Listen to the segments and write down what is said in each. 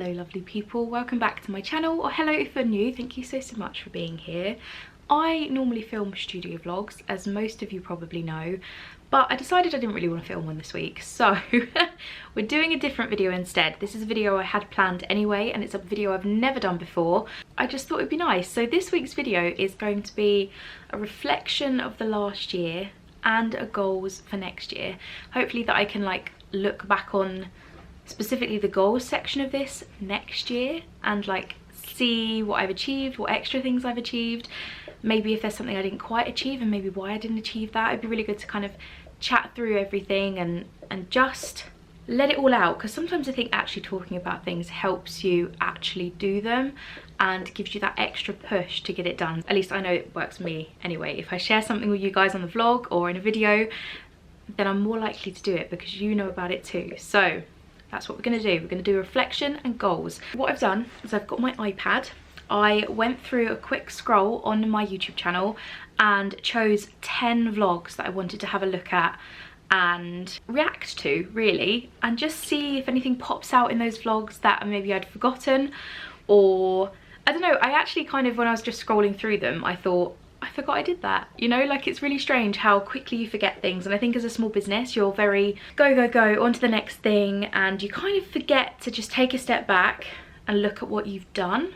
Hello lovely people, welcome back to my channel, or hello if you're new. Thank you so much for being here. I normally film studio vlogs, as most of you probably know, but I decided I didn't really want to film one this week, so we're doing a different video instead. This is a video I had planned anyway, and it's a video I've never done before. I just thought it'd be nice. So this week's video is going to be a reflection of the last year and a goals for next year. Hopefully that I can like look back on specifically the goals section of this next year and like see what I've achieved, what extra things I've achieved, maybe if there's something I didn't quite achieve and maybe why I didn't achieve that. It'd be really good to kind of chat through everything and just let it all out, because sometimes I think actually talking about things helps you actually do them and gives you that extra push to get it done. At least I know it works for me anyway. If I share something with you guys on the vlog or in a video, then I'm more likely to do it because you know about it too. So that's what we're going to do. We're going to do reflection and goals. What I've done is I've got my iPad. I went through a quick scroll on my YouTube channel and chose 10 vlogs that I wanted to have a look at and react to, really, and just see if anything pops out in those vlogs that maybe I'd forgotten, or I don't know. I actually kind of, when I was just scrolling through them, I thought, I forgot I did that, you know, like it's really strange how quickly you forget things. And I think as a small business you're very go on to the next thing, and you kind of forget to just take a step back and look at what you've done,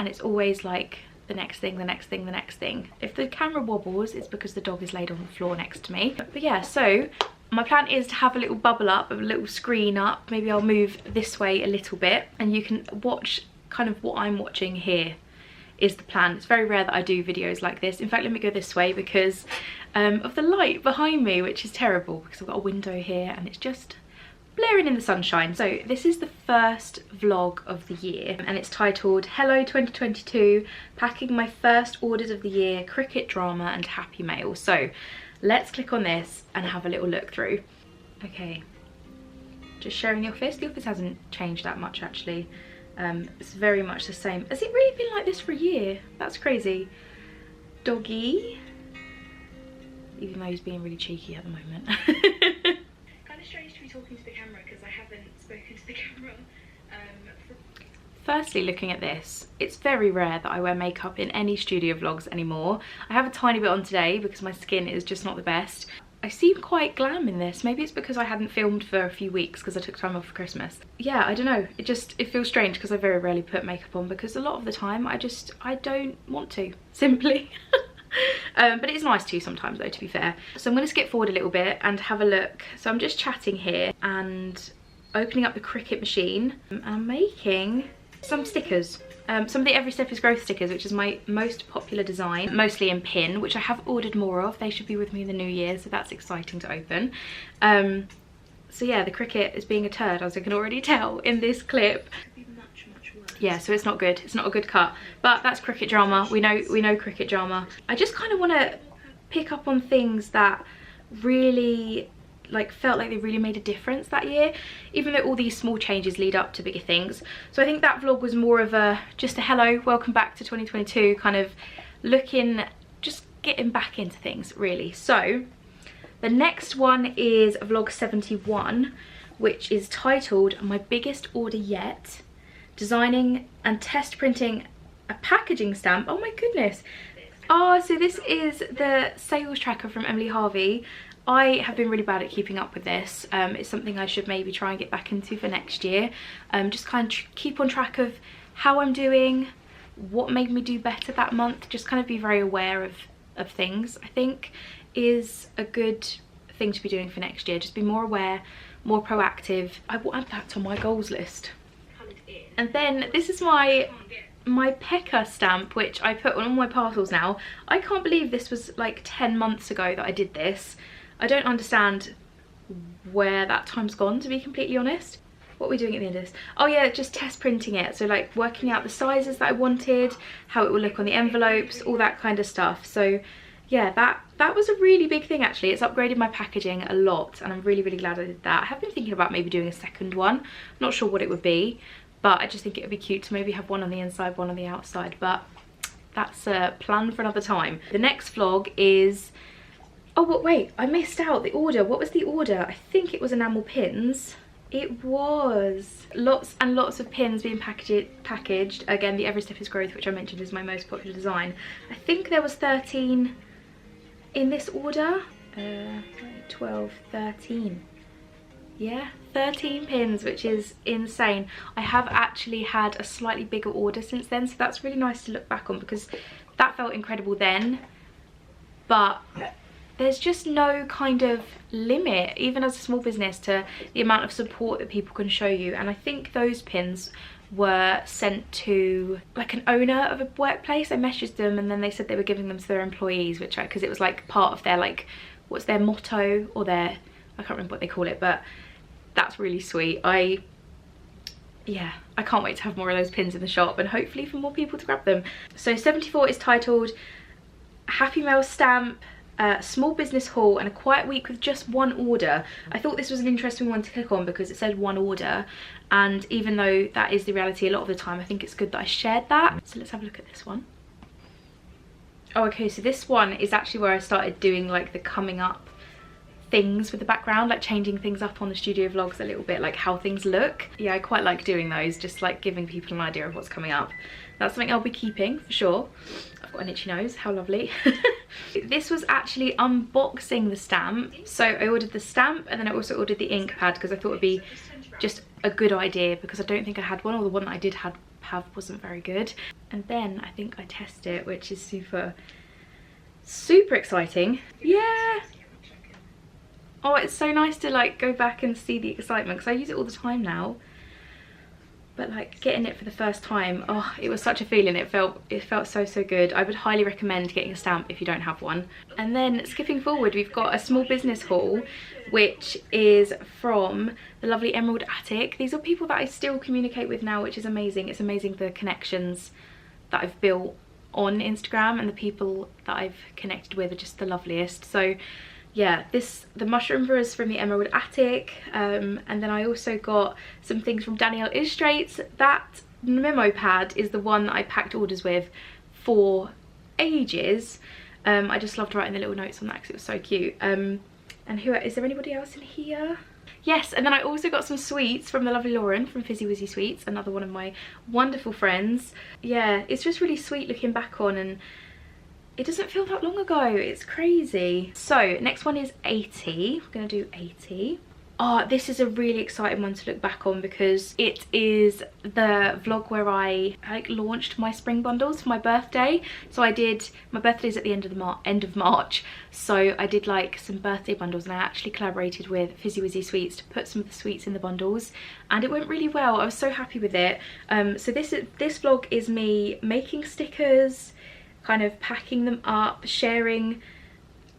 and it's always like the next thing, the next thing, the next thing. If the camera wobbles, it's because the dog is laid on the floor next to me. But yeah, so my plan is to have a little bubble up, a little screen up. Maybe I'll move this way a little bit and you can watch kind of what I'm watching here is the plan. It's very rare that I do videos like this. In fact, let me go this way because of the light behind me, which is terrible because I've got a window here and it's just blaring in the sunshine. So this is the first vlog of the year and it's titled Hello 2022, packing my first orders of the year, cricket drama and happy mail. So let's click on this and have a little look through. Okay, just sharing the office. The office hasn't changed that much actually. It's very much the same. Has it really been like this for a year? That's crazy. Doggy, even though he's being really cheeky at the moment. Kind of strange to be talking to the camera because I haven't spoken to the camera. Firstly, looking at this, it's very rare that I wear makeup in any studio vlogs anymore. I have a tiny bit on today because my skin is just not the best. I seem quite glam in this. Maybe it's because I hadn't filmed for a few weeks because I took time off for Christmas. Yeah, I don't know. It feels strange because I very rarely put makeup on because a lot of the time I don't want to, simply. But it is nice to sometimes though, to be fair. So I'm going to skip forward a little bit and have a look. So I'm just chatting here and opening up the Cricut machine and I'm making some stickers. Some of the Every Step is Growth stickers, which is my most popular design, mostly in pin, which I have ordered more of. They should be with me in the new year, so that's exciting to open. So yeah, the Cricut is being a turd, as I can already tell in this clip. Could be much worse. Yeah, so it's not good. It's not a good cut, but that's Cricut drama. We know Cricut drama. I just kind of want to pick up on things that really felt like they really made a difference that year, even though all these small changes lead up to bigger things. So I think that vlog was more of just a hello, welcome back to 2022, kind of looking, just getting back into things really. So the next one is vlog 71, which is titled My Biggest Order Yet, designing and test printing a packaging stamp. Oh my goodness. Oh, so this is the sales tracker from Emily Harvey. I have been really bad at keeping up with this. It's something I should maybe try and get back into for next year. Just kind of keep on track of how I'm doing, what made me do better that month, just kind of be very aware of things, I think is a good thing to be doing for next year. Just be more aware, more proactive. I will add that to my goals list. And then this is my Pekka stamp, which I put on all my parcels now. I can't believe this was like 10 months ago that I did this. I don't understand where that time's gone, to be completely honest. What are we doing at the end of this? Oh yeah, just test printing it. So like working out the sizes that I wanted, how it will look on the envelopes, all that kind of stuff. So yeah, that was a really big thing actually. It's upgraded my packaging a lot and I'm really glad I did that. I have been thinking about maybe doing a second one. Not sure what it would be, but I just think it would be cute to maybe have one on the inside, one on the outside, but that's a plan for another time. The next vlog is, oh but wait, I missed out the order. What was the order? I think it was enamel pins. It was. Lots and lots of pins being packaged. Again, the Every Step is Growth, which I mentioned is my most popular design. I think there was 13 in this order. 12, 13. Yeah, 13 pins, which is insane. I have actually had a slightly bigger order since then, so that's really nice to look back on because that felt incredible then. But there's just no kind of limit, even as a small business, to the amount of support that people can show you. And I think those pins were sent to like an owner of a workplace. I messaged them and then they said they were giving them to their employees, which because it was like part of their, like, what's their motto or their, I can't remember what they call it, but that's really sweet. Yeah, I can't wait to have more of those pins in the shop and hopefully for more people to grab them. So 74 is titled Happy Mail Stamp, Small Business Haul and a Quiet Week with Just One Order. I thought this was an interesting one to click on because it said one order, and even though that is the reality a lot of the time, I think it's good that I shared that. So let's have a look at this one. Oh, okay, so this one is actually where I started doing like the coming up things with the background, like changing things up on the studio vlogs a little bit, like how things look. Yeah, I quite like doing those, just like giving people an idea of what's coming up. That's something I'll be keeping for sure. I've got an itchy nose, how lovely. This was actually unboxing the stamp. So I ordered the stamp and then I also ordered the ink pad because I thought it'd be just a good idea because I don't think I had one, or the one that I did have wasn't very good. And then I think I test it, which is super exciting. Yeah. Oh, it's so nice to like go back and see the excitement because I use it all the time now. But like getting it for the first time, oh, it was such a feeling. It felt so good. I would highly recommend getting a stamp if you don't have one. And then skipping forward, we've got a small business haul, which is from the lovely Emerald Attic. These are people that I still communicate with now, which is amazing. It's amazing the connections that I've built on Instagram, and the people that I've connected with are just the loveliest. So yeah, the mushroom is from the Emerald Attic, and then I also got some things from Danielle Illustrates. That memo pad is the one that I packed orders with for ages. I just loved writing the little notes on that because it was so cute. And is there anybody else in here? Yes, and then I also got some sweets from the lovely Lauren from Fizzy Wizzy Sweets, another one of my wonderful friends. Yeah, it's just really sweet looking back on, and it doesn't feel that long ago. It's crazy. So next one is 80. We're gonna do 80. Oh, this is a really exciting one to look back on because it is the vlog where I like launched my spring bundles for my birthday. So I did, my birthday's at the end of March, so I did like some birthday bundles, and I actually collaborated with Fizzy Wizzy Sweets to put some of the sweets in the bundles, and it went really well. I was so happy with it. So this vlog is me making stickers, kind of packing them up, sharing,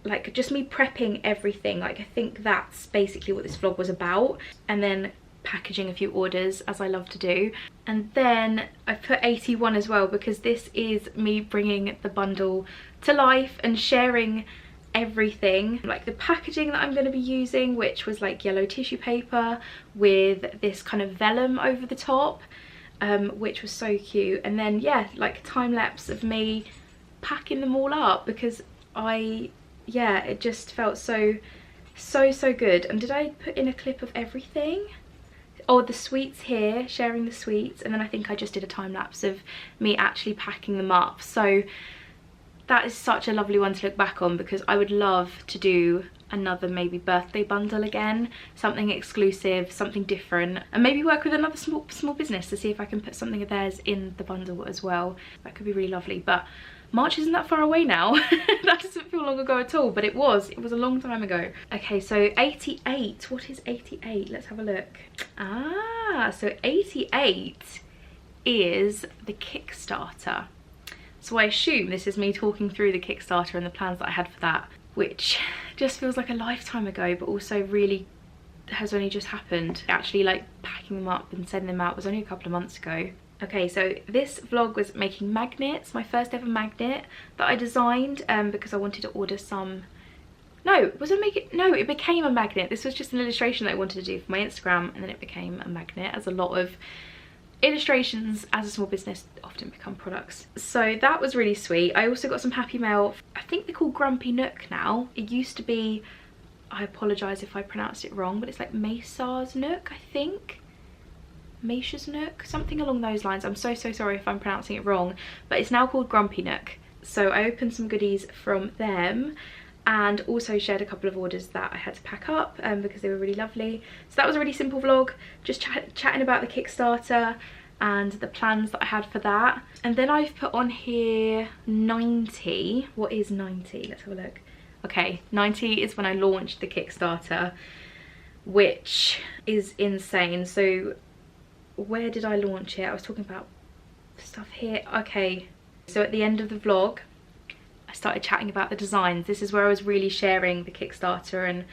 like just me prepping everything. Like I think that's basically what this vlog was about, and then packaging a few orders, as I love to do. And then I put 81 as well because this is me bringing the bundle to life and sharing everything, like the packaging that I'm going to be using, which was like yellow tissue paper with this kind of vellum over the top, which was so cute. And then yeah, like time lapse of me packing them all up because yeah, it just felt so good. And did I put in a clip of everything? Oh, the sweets here, sharing the sweets, and then I think I just did a time lapse of me actually packing them up. So that is such a lovely one to look back on because I would love to do another maybe birthday bundle again, something exclusive, something different, and maybe work with another small business to see if I can put something of theirs in the bundle as well. That could be really lovely. But March isn't that far away now. That doesn't feel long ago at all, but it was a long time ago. Okay, so 88, what is 88? Let's have a look. Ah, so 88 is the Kickstarter. So I assume this is me talking through the Kickstarter and the plans that I had for that, which just feels like a lifetime ago, but also really has only just happened. Actually, like packing them up and sending them out was only a couple of months ago. Okay, so this vlog was making magnets, my first ever magnet that I designed because I wanted to order some. No, it became a magnet. This was just an illustration that I wanted to do for my Instagram, and then it became a magnet, as a lot of illustrations as a small business often become products. So that was really sweet. I also got some happy mail. I think they're called Grumpy Nook now. It used to be, I apologise if I pronounced it wrong, but it's like Mesar's Nook, I think. Macia's Nook, something along those lines. I'm so sorry if I'm pronouncing it wrong, but it's now called Grumpy Nook. So I opened some goodies from them and also shared a couple of orders that I had to pack up because they were really lovely. So that was a really simple vlog, just chatting about the Kickstarter and the plans that I had for that. And then I've put on here 90. What is 90? Let's have a look. Okay, 90 is when I launched the Kickstarter, which is insane. So where did I launch it? I was talking about stuff here. Okay, so at the end of the vlog I started chatting about the designs. This is where I was really sharing the Kickstarter and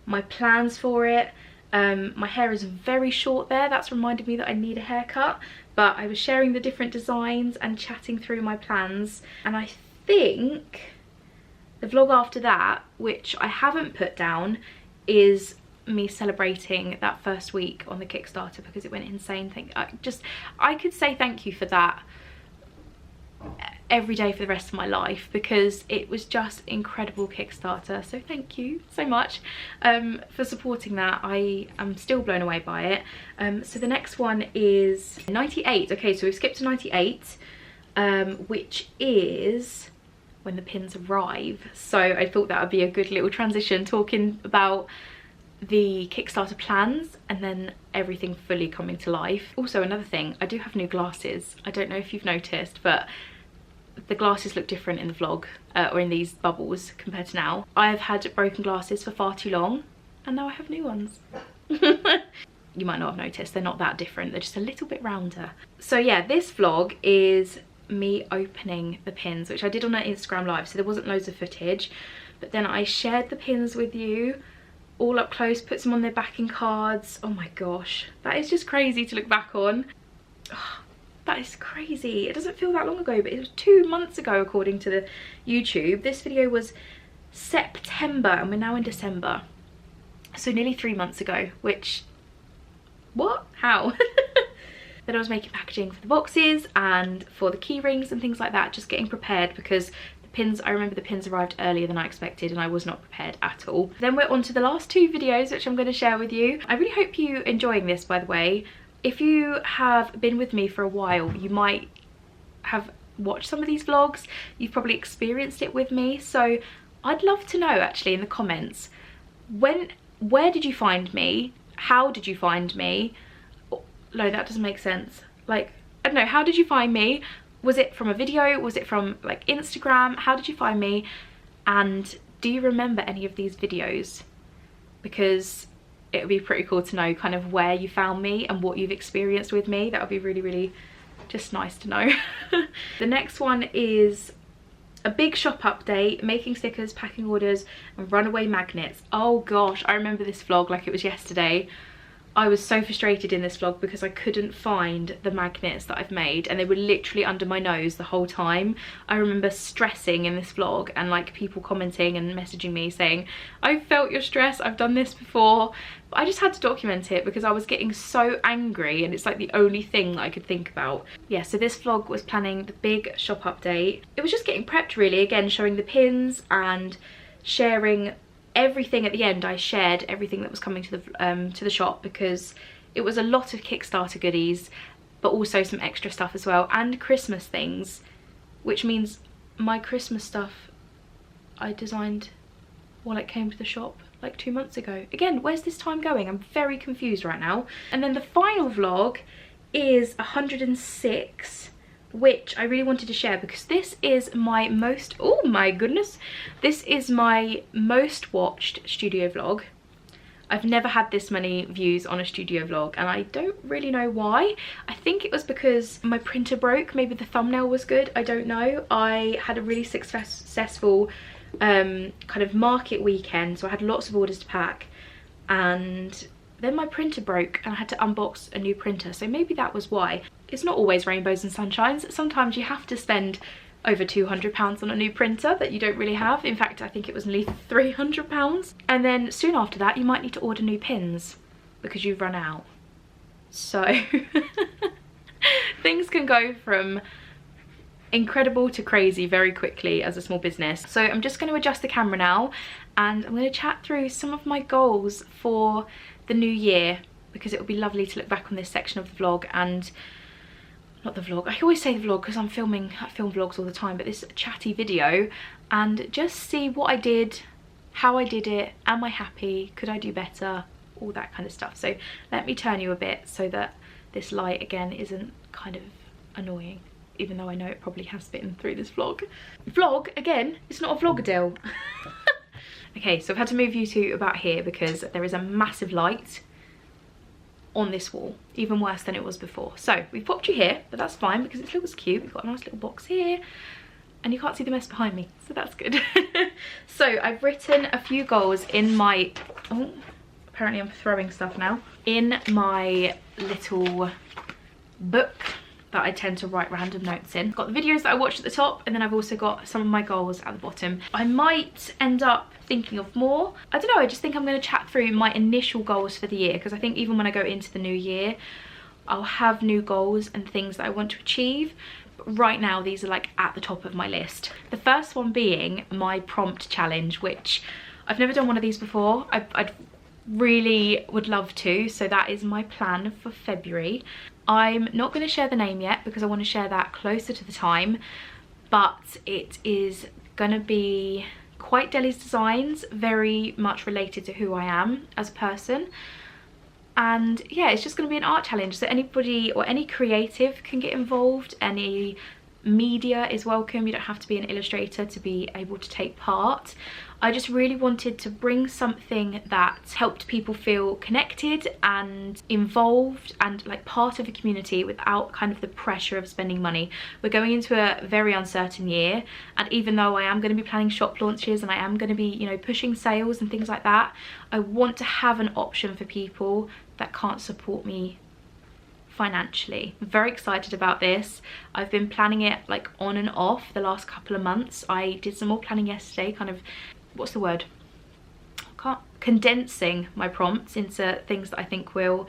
my plans for it. My hair is very short there, that's reminded me that I need a haircut, but I was sharing the different designs and chatting through my plans. And I think the vlog after that, which I haven't put down, is me celebrating that first week on the Kickstarter because it went insane. I could say thank you for that every day for the rest of my life because it was just incredible Kickstarter. So thank you so much for supporting that. I am still blown away by it. So the next one is 98. Okay, so we've skipped to 98, which is when the pins arrive. So I thought that would be a good little transition, talking about the Kickstarter plans and then everything fully coming to life. Also, another thing, I do have new glasses. I don't know if you've noticed, but the glasses look different in the vlog or in these bubbles compared to now. I've had broken glasses for far too long and now I have new ones. You might not have noticed, they're not that different, they're just a little bit rounder. So yeah, this vlog is me opening the pins, which I did on an Instagram live, so there wasn't loads of footage, but then I shared the pins with you all up close, put some on their backing cards. Oh my gosh, that is just crazy to look back on. Oh, that is crazy. It doesn't feel that long ago, but it was 2 months ago according to the YouTube. This video was September and we're now in December, so nearly 3 months ago, which, what? How? Then I was making packaging for the boxes and for the key rings and things like that, just getting prepared because pins, I remember the pins arrived earlier than I expected and I was not prepared at all. Then we're on to the last 2 videos which I'm going to share with you. I really hope you're enjoying this, by the way. If you have been with me for a while, you might have watched some of these vlogs, you've probably experienced it with me, so I'd love to know actually in the comments, where did you find me? How did you find me? No, that doesn't make sense. Like, I don't know, how did you find me? Was it from a video? Was it from like Instagram? How did you find me? And do you remember any of these videos? Because it would be pretty cool to know kind of where you found me and what you've experienced with me. That would be really just nice to know. The next one is a big shop update, making stickers, packing orders and runaway magnets. Oh gosh, I remember this vlog like it was yesterday. I was so frustrated in this vlog because I couldn't find the magnets that I've made and they were literally under my nose the whole time. I remember stressing in this vlog and like people commenting and messaging me saying, I felt your stress, I've done this before. But I just had to document it because I was getting so angry and it's like the only thing that I could think about. Yeah, so this vlog was planning the big shop update. It was just getting prepped really, again showing the pins and sharing everything. At the end I shared everything that was coming to the shop because it was a lot of Kickstarter goodies but also some extra stuff as well and Christmas things, which means my Christmas stuff I designed while it came to the shop like 2 months ago. Again, where's this time going? I'm very confused right now. And then the final vlog is 106, which I really wanted to share because this is my most, oh my goodness, this is my most watched studio vlog. I've never had this many views on a studio vlog and I don't really know why. I think it was because my printer broke, maybe the thumbnail was good, I don't know. I had a really successful kind of market weekend, so I had lots of orders to pack and then my printer broke and I had to unbox a new printer, so maybe that was why. It's not always rainbows and sunshines. Sometimes you have to spend over £200 on a new printer that you don't really have. In fact, I think it was nearly £300. And then soon after that, you might need to order new pins because you've run out. So things can go from incredible to crazy very quickly as a small business. So I'm just going to adjust the camera now and I'm going to chat through some of my goals for the new year, because it would be lovely to look back on this section of the vlog, and not the vlog, I always say the vlog because I film vlogs all the time, but this chatty video, and just see what I did, how I did it, am I happy, could I do better, all that kind of stuff. So let me turn you a bit so that this light again isn't kind of annoying, even though I know it probably has been through this vlog. Vlog again, it's not a vlog, Adele. Okay, so I've had to move you to about here because there is a massive light on this wall, even worse than it was before. So we've popped you here, but that's fine because it looks cute. We've got a nice little box here and you can't see the mess behind me, so that's good. So I've written a few goals in my, oh, apparently I'm throwing stuff now, in my little book that I tend to write random notes in. I've got the videos that I watched at the top, and then I've also got some of my goals at the bottom. I might end up thinking of more. I don't know, I just think I'm going to chat through my initial goals for the year, because I think even when I go into the new year, I'll have new goals and things that I want to achieve. But right now, these are like at the top of my list. The first one being my prompt challenge, which I've never done one of these before. I'd really would love to, so that is my plan for February. I'm not going to share the name yet because I want to share that closer to the time, but it is going to be quite Dellies Designs, very much related to who I am as a person. And yeah, it's just going to be an art challenge, so anybody or any creative can get involved, any media is welcome. You don't have to be an illustrator to be able to take part. I just really wanted to bring something that helped people feel connected and involved and like part of a community without kind of the pressure of spending money. We're going into a very uncertain year, and even though I am going to be planning shop launches and I am going to be, you know, pushing sales and things like that, I want to have an option for people that can't support me financially. I'm very excited about this. I've been planning it like on and off the last couple of months. I did some more planning yesterday, kind of, what's the word? Condensing my prompts into things that I think will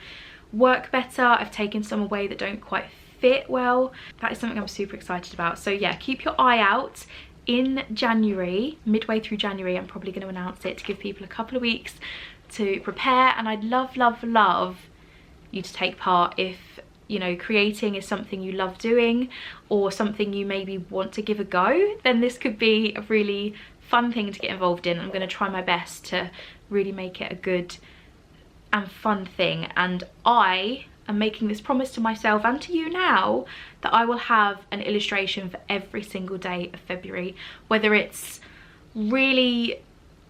work better. I've taken some away that don't quite fit well. That is something I'm super excited about. So yeah, keep your eye out. In January, midway through January, I'm probably going to announce it to give people a couple of weeks to prepare, and I'd love, love, love you to take part if, you know, creating is something you love doing or something you maybe want to give a go. Then this could be a really fun thing to get involved in. I'm going to try my best to really make it a good and fun thing, and I am making this promise to myself and to you now that I will have an illustration for every single day of February, whether it's really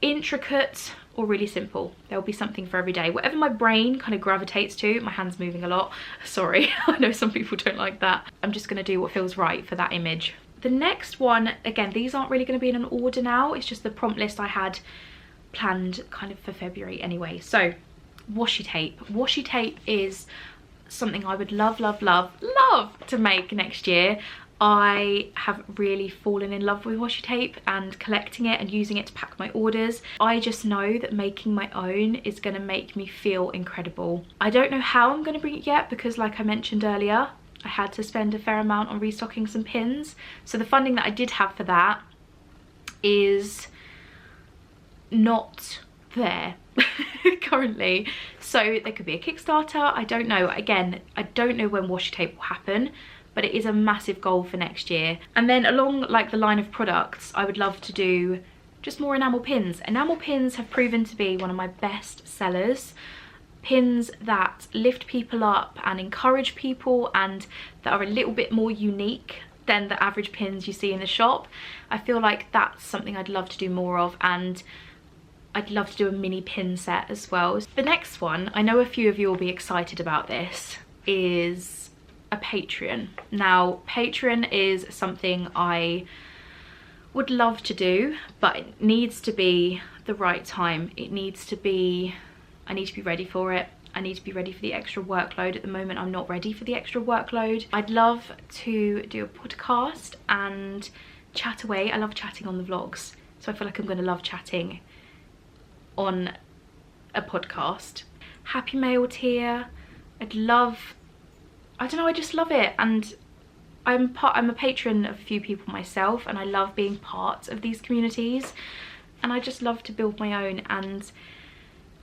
intricate or really simple. There'll be something for every day, whatever my brain kind of gravitates to. My hand's moving a lot, sorry. I know some people don't like that. I'm just going to do what feels right for that image. The next one, again, these aren't really going to be in an order now, it's just the prompt list I had planned kind of for February anyway. So washi tape. Washi tape is something I would love, love, love, love to make next year. I have really fallen in love with washi tape and collecting it and using it to pack my orders. I just know that making my own is going to make me feel incredible. I don't know how I'm going to bring it yet because, like I mentioned earlier, I had to spend a fair amount on restocking some pins. So the funding that I did have for that is not there currently. So there could be a Kickstarter, I don't know. Again, I don't know when washi tape will happen, but it is a massive goal for next year. And then along like the line of products, I would love to do just more enamel pins. Enamel pins have proven to be one of my best sellers. Pins that lift people up and encourage people and that are a little bit more unique than the average pins you see in the shop. I feel like that's something I'd love to do more of, and I'd love to do a mini pin set as well. The next one, I know a few of you will be excited about this, is a Patreon. Now, Patreon is something I would love to do, but it needs to be the right time. It needs to be, I need to be ready for it. I need to be ready for the extra workload. At the moment, I'm not ready for the extra workload. I'd love to do a podcast and chat away. I love chatting on the vlogs, so I feel like I'm going to love chatting on a podcast. Happy Mail tier. I'd love, I don't know, I just love it. And I'm a patron of a few people myself, and I love being part of these communities. and I just love to build my own. And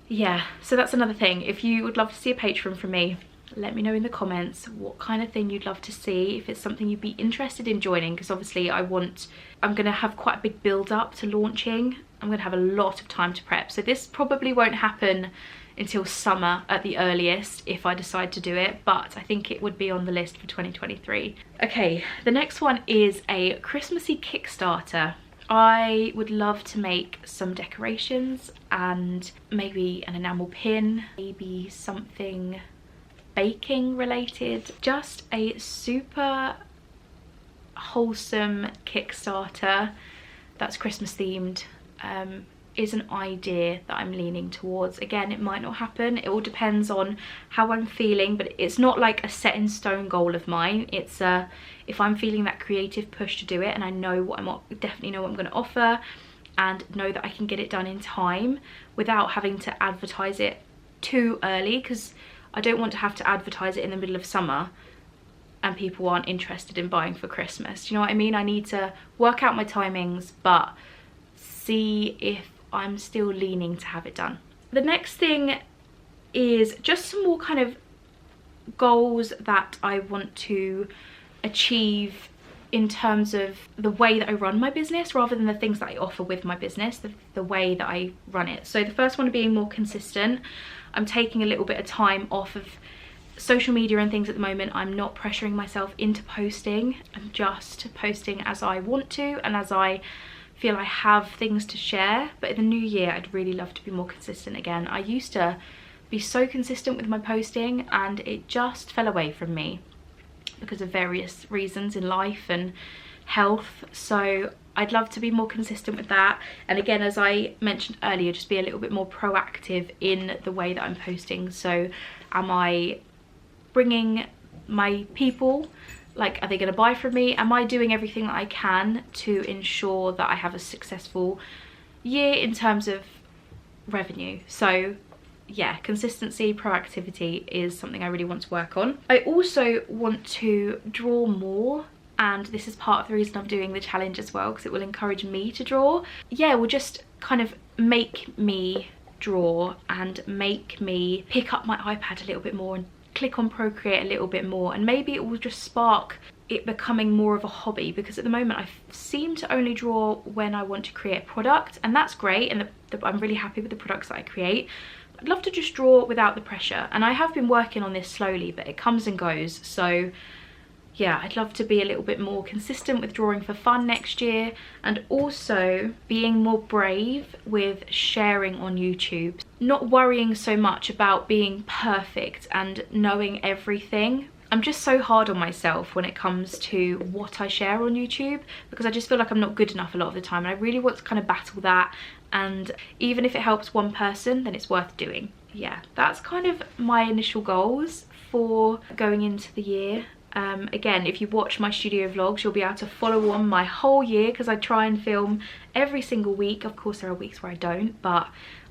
yeah, so that's another thing. If you would love to see a Patreon from me, let me know in the comments what kind of thing you'd love to see, if it's something you'd be interested in joining, because obviously I'm going to have quite a big build up to launching. I'm going to have a lot of time to prep, so this probably won't happen until summer at the earliest if I decide to do it, but I think it would be on the list for 2023. Okay, the next one is a Christmassy Kickstarter. I would love to make some decorations and maybe an enamel pin, maybe something baking related. Just a super wholesome Kickstarter that's Christmas themed is an idea that I'm leaning towards. Again, it might not happen, it all depends on how I'm feeling, but it's not like a set in stone goal of mine. It's if I'm feeling that creative push to do it, and I know what definitely know what I'm going to offer, and know that I can get it done in time without having to advertise it too early, because I don't want to have to advertise it in the middle of summer and people aren't interested in buying for Christmas. You know what I mean? I need to work out my timings, but see if I'm still leaning to have it done. The next thing is just some more kind of goals that I want to achieve in terms of the way that I run my business, rather than the things that I offer with my business, the way that I run it. So the first one being more consistent. I'm taking a little bit of time off of social media and things at the moment. I'm not pressuring myself into posting. I'm just posting as I want to and as I feel I have things to share. But in the new year, I'd really love to be more consistent again. I used to be so consistent with my posting and it just fell away from me because of various reasons in life and health. So I'd love to be more consistent with that. And again, as I mentioned earlier, just be a little bit more proactive in the way that I'm posting. So am I bringing my people, like, are they going to buy from me? Am I doing everything that I can to ensure that I have a successful year in terms of revenue? So yeah, consistency, proactivity is something I really want to work on. I also want to draw more, and this is part of the reason I'm doing the challenge as well, because it will encourage me to draw. Yeah, it will just kind of make me draw and make me pick up my iPad a little bit more and click on Procreate a little bit more, and maybe it will just spark it becoming more of a hobby, because at the moment I seem to only draw when I want to create a product, and that's great, and I'm really happy with the products that I create. I'd love to just draw without the pressure, and I have been working on this slowly, but it comes and goes. So yeah, I'd love to be a little bit more consistent with drawing for fun next year, and also being more brave with sharing on YouTube. Not worrying so much about being perfect and knowing everything. I'm just so hard on myself when it comes to what I share on YouTube, because I just feel like I'm not good enough a lot of the time, and I really want to kind of battle that. And even if it helps one person, then it's worth doing. Yeah, that's kind of my initial goals for going into the year. Again, if you watch my studio vlogs, you'll be able to follow on my whole year, because I try and film every single week. Of course, there are weeks where I don't, but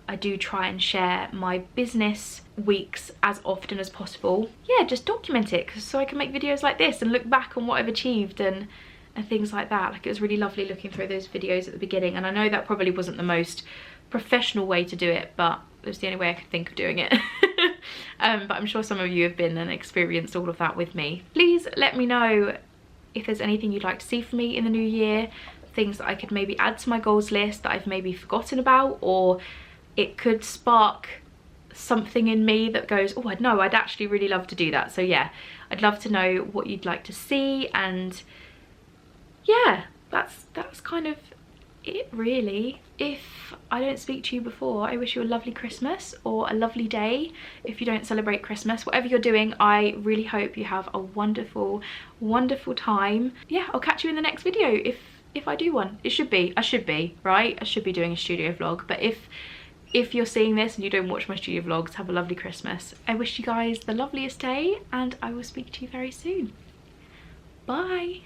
I do try and share my business weeks as often as possible. Yeah, just document it, so I can make videos like this and look back on what I've achieved and things like that. Like, it was really lovely looking through those videos at the beginning, and I know that probably wasn't the most professional way to do it, but it was the only way I could think of doing it. But I'm sure some of you have been and experienced all of that with me. Please let me know if there's anything you'd like to see from me in the new year, things that I could maybe add to my goals list that I've maybe forgotten about, or it could spark something in me that goes, oh, no, I'd actually really love to do that. So yeah, I'd love to know what you'd like to see, and yeah, that's kind of it really. If I don't speak to you before, I wish you a lovely Christmas or a lovely day if you don't celebrate Christmas. Whatever you're doing, I really hope you have a wonderful, wonderful time. Yeah, I'll catch you in the next video if I do one. I should be, right? I should be doing a studio vlog, but if you're seeing this and you don't watch my studio vlogs, have a lovely Christmas. I wish you guys the loveliest day, and I will speak to you very soon. Bye.